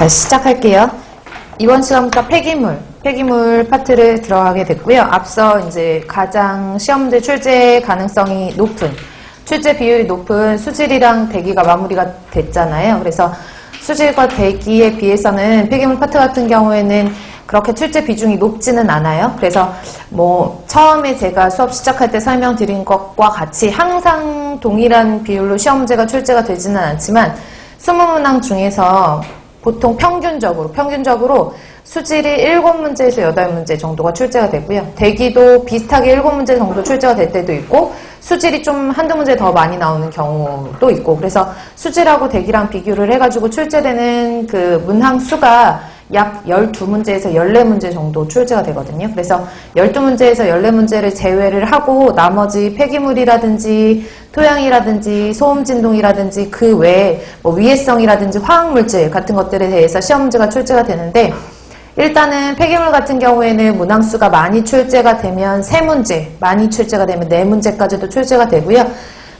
다시 시작할게요. 이번 시간부터 폐기물 파트를 들어가게 됐고요. 앞서 이제 가장 시험제 출제 가능성이 높은, 출제 비율이 높은 수질이랑 대기가 마무리가 됐잖아요. 그래서 수질과 대기에 비해서는 폐기물 파트 같은 경우에는 그렇게 출제 비중이 높지는 않아요. 그래서 뭐 처음에 제가 수업 시작할 때 설명드린 것과 같이 항상 동일한 비율로 시험제가 출제가 되지는 않지만 20문항 중에서 보통 평균적으로 수질이 7문제에서 8문제 정도가 출제가 되고요. 대기도 비슷하게 7문제 정도 출제가 될 때도 있고 수질이 좀 한두 문제 더 많이 나오는 경우도 있고, 그래서 수질하고 대기랑 비교를 해가지고 출제되는 그 문항 수가 약 12문제에서 14문제 정도 출제가 되거든요. 그래서 12문제에서 14문제를 제외를 하고 나머지 폐기물이라든지 토양이라든지 소음진동이라든지 그 외에 뭐 위해성이라든지 화학물질 같은 것들에 대해서 시험 문제가 출제가 되는데, 일단은 폐기물 같은 경우에는 문항수가 많이 출제가 되면 3문제, 많이 출제가 되면 4문제까지도 출제가 되고요.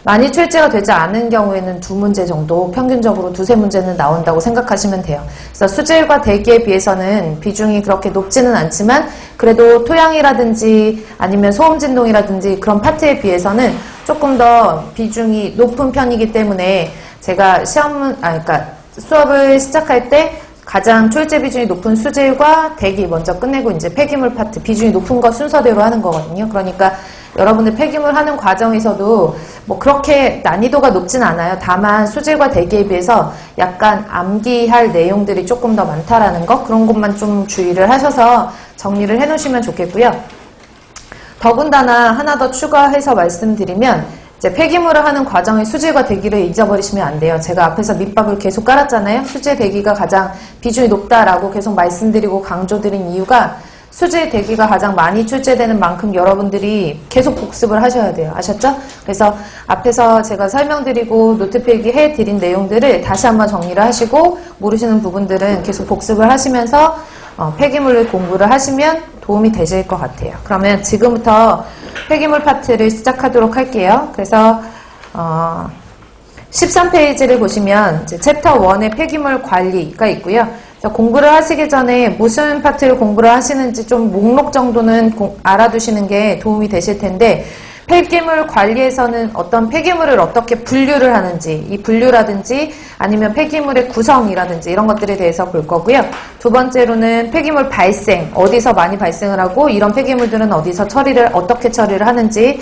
많이 출제가 되지 않은 경우에는 2문제 정도, 평균적으로 2~3문제는 나온다고 생각하시면 돼요. 그래서 수질과 대기에 비해서는 비중이 그렇게 높지는 않지만 그래도 토양이라든지 아니면 소음진동이라든지 그런 파트에 비해서는 조금 더 비중이 높은 편이기 때문에 제가 그러니까 수업을 시작할 때 가장 출제 비중이 높은 수질과 대기 먼저 끝내고 이제 폐기물 파트 비중이 높은 거 순서대로 하는 거거든요. 그러니까 여러분들 폐기물 하는 과정에서도 뭐 그렇게 난이도가 높진 않아요. 다만 수질과 대기에 비해서 약간 암기할 내용들이 조금 더 많다라는 거, 그런 것만 좀 주의를 하셔서 정리를 해 놓으시면 좋겠고요. 더군다나 하나 더 추가해서 말씀드리면, 이제 폐기물을 하는 과정의 수질과 대기를 잊어버리시면 안 돼요. 제가 앞에서 밑밥을 계속 깔았잖아요. 수질, 대기가 가장 비중이 높다라고 계속 말씀드리고 강조드린 이유가, 수질, 대기가 가장 많이 출제되는 만큼 여러분들이 계속 복습을 하셔야 돼요. 아셨죠? 그래서 앞에서 제가 설명드리고 노트 필기해드린 내용들을 다시 한번 정리를 하시고, 모르시는 부분들은 계속 복습을 하시면서 폐기물을 공부를 하시면 도움이 되실 것 같아요. 그러면 지금부터 폐기물 파트를 시작하도록 할게요. 그래서 13페이지를 보시면 이제 챕터 1의 폐기물 관리가 있고요. 그래서 공부를 하시기 전에 무슨 파트를 공부를 하시는지 좀 목록 정도는 알아두시는 게 도움이 되실 텐데, 폐기물 관리에서는 어떤 폐기물을 어떻게 분류를 하는지, 이 분류라든지 아니면 폐기물의 구성이라든지 이런 것들에 대해서 볼 거고요. 두 번째로는 폐기물 발생, 어디서 많이 발생을 하고 이런 폐기물들은 어디서 어떻게 처리를 하는지,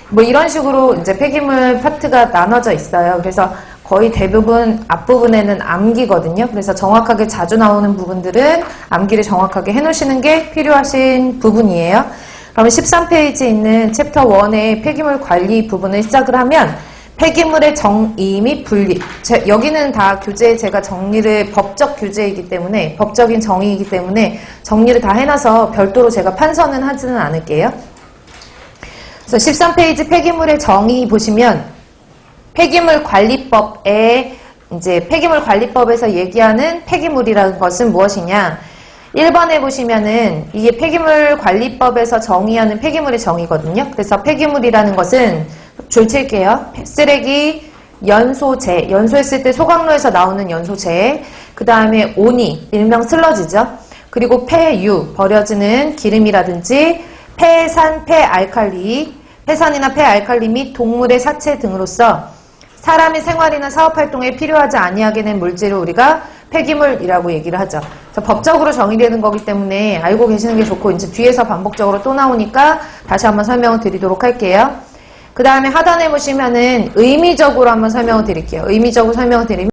뭐 이런 식으로 이제 폐기물 파트가 나눠져 있어요. 그래서 거의 대부분 앞부분에는 암기거든요. 그래서 정확하게 자주 나오는 부분들은 암기를 정확하게 해놓으시는 게 필요하신 부분이에요. 그러면 13페이지에 있는 챕터 1의 폐기물 관리 부분을 시작을 하면 폐기물의 정의 및 분리, 여기는 다 교재 제가 정리를, 법적 교재이기 때문에, 법적인 정의이기 때문에 정리를 다 해놔서 별도로 제가 판서는 하지는 않을게요. 그래서 13페이지 폐기물의 정의 보시면 폐기물 관리법에 이제 폐기물 관리법에서 얘기하는 폐기물이라는 것은 무엇이냐? 1번에 보시면은 이게 폐기물 관리법에서 정의하는 폐기물의 정의거든요. 그래서 폐기물이라는 것은 줄칠게요. 쓰레기, 연소재, 연소했을 때 소각로에서 나오는 연소재, 그 다음에 오니, 일명 슬러지죠. 그리고 폐유, 버려지는 기름이라든지 폐산, 폐알칼리, 폐산이나 폐알칼리 및 동물의 사체 등으로서 사람의 생활이나 사업활동에 필요하지 아니하게 된 물질을 우리가 폐기물이라고 얘기를 하죠. 그래서 법적으로 정의되는 거기 때문에 알고 계시는 게 좋고, 이제 뒤에서 반복적으로 또 나오니까 다시 한번 설명을 드리도록 할게요. 그 다음에 하단에 보시면은 의미적으로 한번 설명을 드릴게요. 의미적으로 설명을 드리면